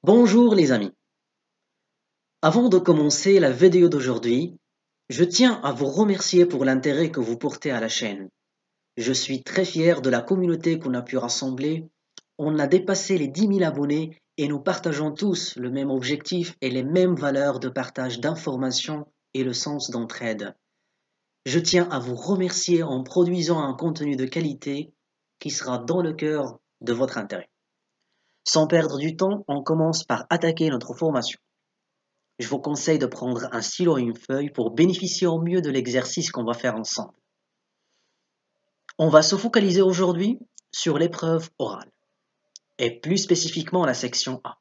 Bonjour les amis. Avant de commencer la vidéo d'aujourd'hui, je tiens à vous remercier pour l'intérêt que vous portez à la chaîne. Je suis très fier de la communauté qu'on a pu rassembler. On a dépassé les 10 000 abonnés et nous partageons tous le même objectif et les mêmes valeurs de partage d'informations et le sens d'entraide. Je tiens à vous remercier en produisant un contenu de qualité qui sera dans le cœur de votre intérêt. Sans perdre du temps, on commence par attaquer notre formation. Je vous conseille de prendre un stylo et une feuille pour bénéficier au mieux de l'exercice qu'on va faire ensemble. On va se focaliser aujourd'hui sur l'épreuve orale, et plus spécifiquement la section A.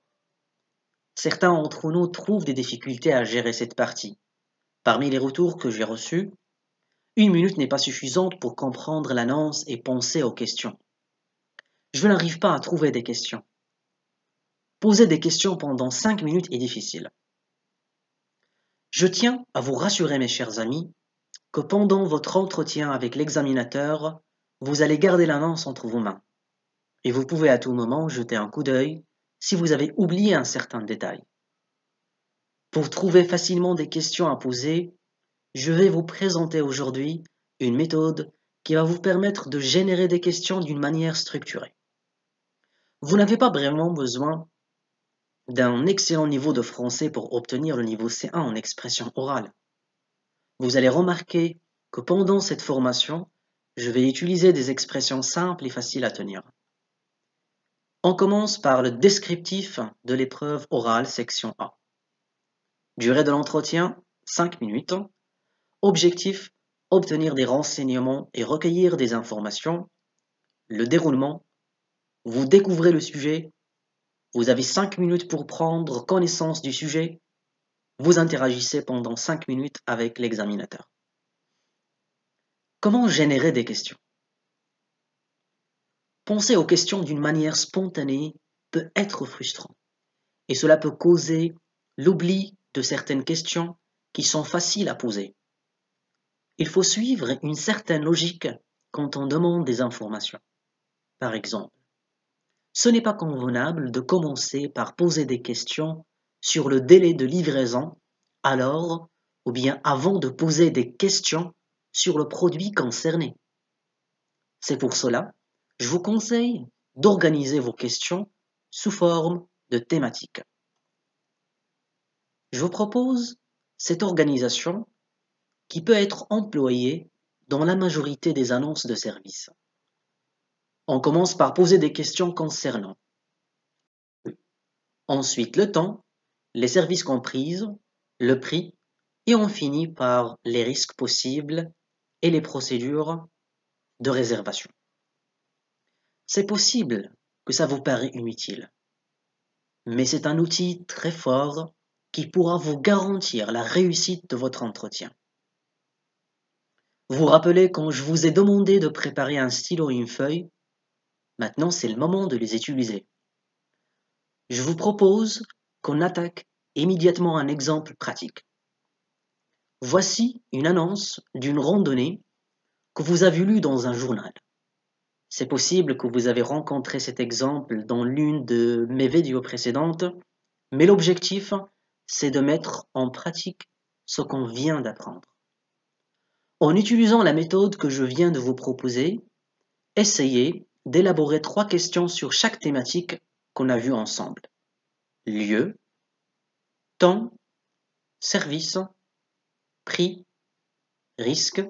Certains d'entre nous trouvent des difficultés à gérer cette partie. Parmi les retours que j'ai reçus, 1 minute n'est pas suffisante pour comprendre l'annonce et penser aux questions. Je n'arrive pas à trouver des questions. Poser des questions pendant 5 minutes est difficile. Je tiens à vous rassurer mes chers amis que pendant votre entretien avec l'examinateur, vous allez garder l'annonce entre vos mains. Et vous pouvez à tout moment jeter un coup d'œil si vous avez oublié un certain détail. Pour trouver facilement des questions à poser, je vais vous présenter aujourd'hui une méthode qui va vous permettre de générer des questions d'une manière structurée. Vous n'avez pas vraiment besoin d'un excellent niveau de français pour obtenir le niveau C1 en expression orale. Vous allez remarquer que pendant cette formation, je vais utiliser des expressions simples et faciles à tenir. On commence par le descriptif de l'épreuve orale section A. Durée de l'entretien, 5 minutes. Objectif, obtenir des renseignements et recueillir des informations. Le déroulement, vous découvrez le sujet. Vous avez 5 minutes pour prendre connaissance du sujet. Vous interagissez pendant 5 minutes avec l'examinateur. Comment générer des questions? Penser aux questions d'une manière spontanée peut être frustrant et cela peut causer l'oubli de certaines questions qui sont faciles à poser. Il faut suivre une certaine logique quand on demande des informations. Par exemple, ce n'est pas convenable de commencer par poser des questions sur le délai de livraison alors ou bien avant de poser des questions sur le produit concerné. C'est pour cela, je vous conseille d'organiser vos questions sous forme de thématiques. Je vous propose cette organisation qui peut être employée dans la majorité des annonces de services. On commence par poser des questions concernant ensuite le temps, les services compris, le prix, et on finit par les risques possibles et les procédures de réservation. C'est possible que ça vous paraît inutile, mais c'est un outil très fort qui pourra vous garantir la réussite de votre entretien. Vous vous rappelez quand je vous ai demandé de préparer un stylo et une feuille? Maintenant, c'est le moment de les utiliser. Je vous propose qu'on attaque immédiatement un exemple pratique. Voici une annonce d'une randonnée que vous avez lue dans un journal. C'est possible que vous avez rencontré cet exemple dans l'une de mes vidéos précédentes, mais l'objectif, c'est de mettre en pratique ce qu'on vient d'apprendre. En utilisant la méthode que je viens de vous proposer, essayez d'élaborer 3 questions sur chaque thématique qu'on a vue ensemble. Lieu, temps, service, prix, risque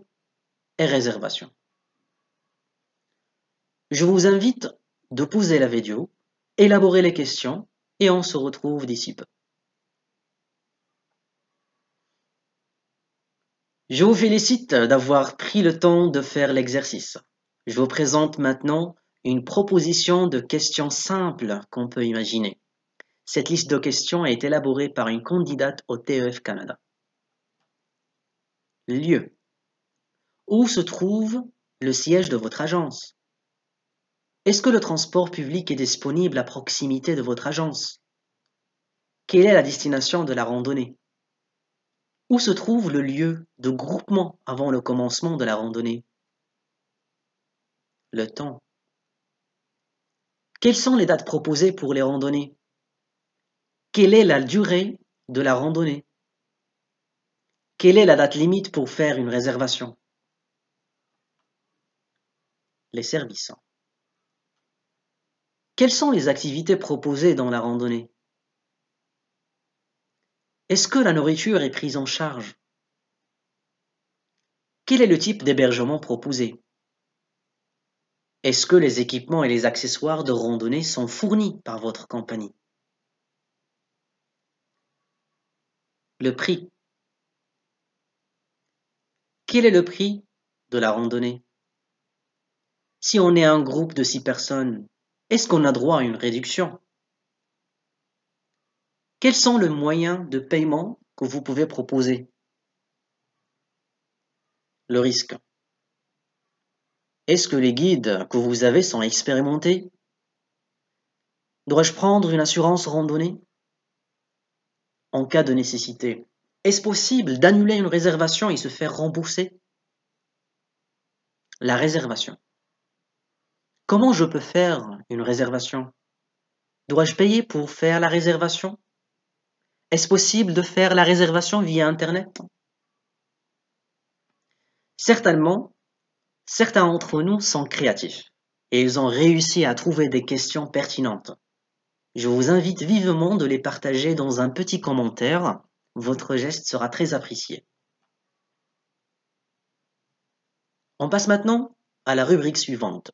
et réservation. Je vous invite de poser la vidéo, élaborer les questions et on se retrouve d'ici peu. Je vous félicite d'avoir pris le temps de faire l'exercice. Je vous présente maintenant une proposition de questions simples qu'on peut imaginer. Cette liste de questions est élaborée par une candidate au TEF Canada. Lieu. Où se trouve le siège de votre agence? Est-ce que le transport public est disponible à proximité de votre agence? Quelle est la destination de la randonnée? Où se trouve le lieu de groupement avant le commencement de la randonnée? Le temps. Quelles sont les dates proposées pour les randonnées? Quelle est la durée de la randonnée? Quelle est la date limite pour faire une réservation? Les services. Quelles sont les activités proposées dans la randonnée? Est-ce que la nourriture est prise en charge? Quel est le type d'hébergement proposé? Est-ce que les équipements et les accessoires de randonnée sont fournis par votre compagnie? Le prix. Quel est le prix de la randonnée? Si on est un groupe de 6 personnes, est-ce qu'on a droit à une réduction? Quels sont les moyens de paiement que vous pouvez proposer? Le risque. Est-ce que les guides que vous avez sont expérimentés? Dois-je prendre une assurance randonnée? En cas de nécessité, est-ce possible d'annuler une réservation et se faire rembourser? La réservation. Comment je peux faire une réservation? Dois-je payer pour faire la réservation? Est-ce possible de faire la réservation via Internet? Certainement, certains d'entre nous sont créatifs et ils ont réussi à trouver des questions pertinentes. Je vous invite vivement de les partager dans un petit commentaire. Votre geste sera très apprécié. On passe maintenant à la rubrique suivante.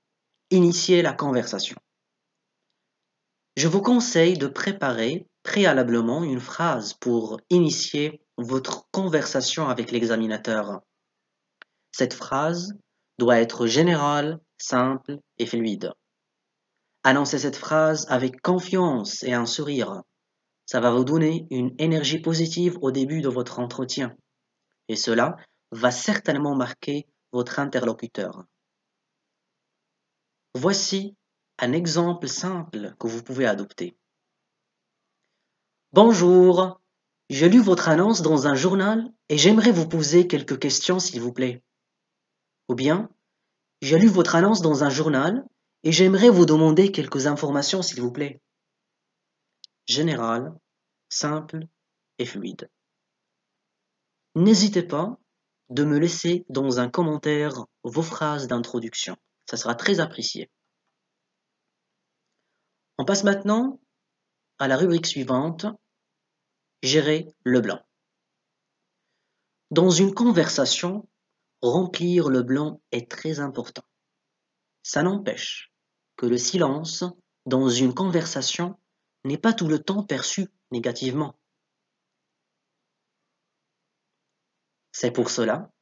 Initier la conversation. Je vous conseille de préparer préalablement une phrase pour initier votre conversation avec l'examinateur. Cette phrase doit être générale, simple et fluide. Annoncez cette phrase avec confiance et un sourire. Ça va vous donner une énergie positive au début de votre entretien. Et cela va certainement marquer votre interlocuteur. Voici un exemple simple que vous pouvez adopter. Bonjour, j'ai lu votre annonce dans un journal et j'aimerais vous poser quelques questions s'il vous plaît. Ou bien, j'ai lu votre annonce dans un journal et j'aimerais vous demander quelques informations s'il vous plaît. Général, simple et fluide. N'hésitez pas de me laisser dans un commentaire vos phrases d'introduction. Ça sera très apprécié. On passe maintenant à la rubrique suivante, gérer le blanc. Dans une conversation, remplir le blanc est très important. Ça n'empêche que le silence dans une conversation n'est pas tout le temps perçu négativement. C'est pour cela,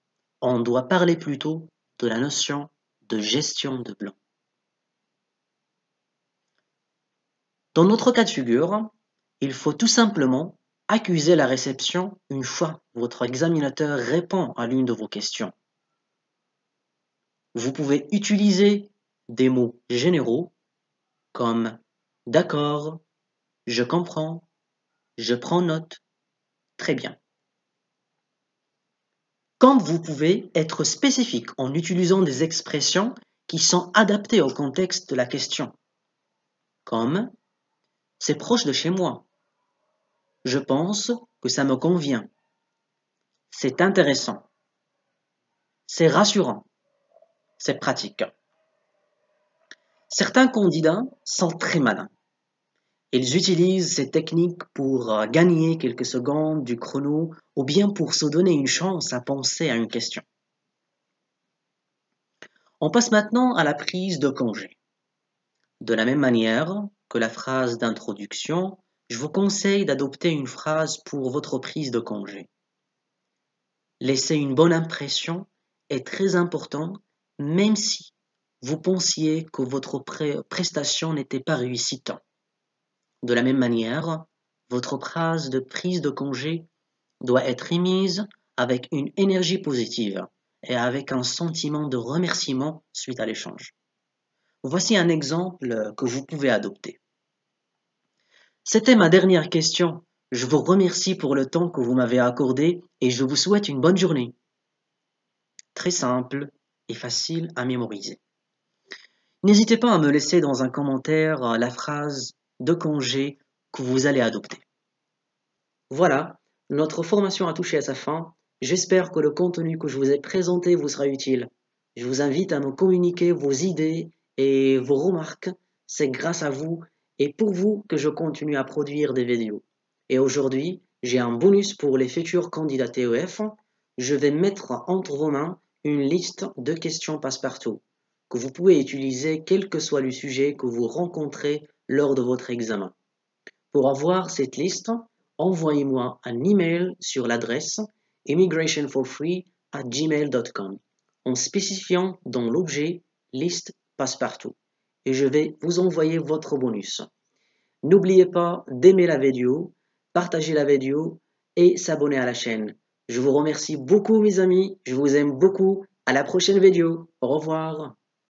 on doit parler plutôt de la notion de gestion de blanc. Dans notre cas de figure, il faut tout simplement accuser la réception une fois votre examinateur répond à l'une de vos questions. Vous pouvez utiliser des mots généraux comme d'accord, je comprends, je prends note, très bien. Comme vous pouvez être spécifique en utilisant des expressions qui sont adaptées au contexte de la question, comme c'est proche de chez moi, je pense que ça me convient, c'est intéressant, c'est rassurant, c'est pratique. Certains candidats sont très malins. Ils utilisent ces techniques pour gagner quelques secondes du chrono ou bien pour se donner une chance à penser à une question. On passe maintenant à la prise de congé. De la même manière que la phrase d'introduction, je vous conseille d'adopter une phrase pour votre prise de congé. Laisser une bonne impression est très important, même si vous pensiez que votre prestation n'était pas réussite. De la même manière, votre phrase de prise de congé doit être émise avec une énergie positive et avec un sentiment de remerciement suite à l'échange. Voici un exemple que vous pouvez adopter. C'était ma dernière question. Je vous remercie pour le temps que vous m'avez accordé et je vous souhaite une bonne journée. Très simple et facile à mémoriser. N'hésitez pas à me laisser dans un commentaire la phrase de congé que vous allez adopter. Voilà, notre formation a touché à sa fin. J'espère que le contenu que je vous ai présenté vous sera utile. Je vous invite à me communiquer vos idées et vos remarques. C'est grâce à vous et pour vous que je continue à produire des vidéos. Et aujourd'hui, j'ai un bonus pour les futurs candidats TEF. Je vais mettre entre vos mains une liste de questions passe-partout que vous pouvez utiliser quel que soit le sujet que vous rencontrez lors de votre examen. Pour avoir cette liste, envoyez-moi un email sur l'adresse immigrationforfree@gmail.com en spécifiant dans l'objet liste passe-partout et je vais vous envoyer votre bonus. N'oubliez pas d'aimer la vidéo, partager la vidéo et s'abonner à la chaîne. Je vous remercie beaucoup mes amis, je vous aime beaucoup. À la prochaine vidéo. Au revoir.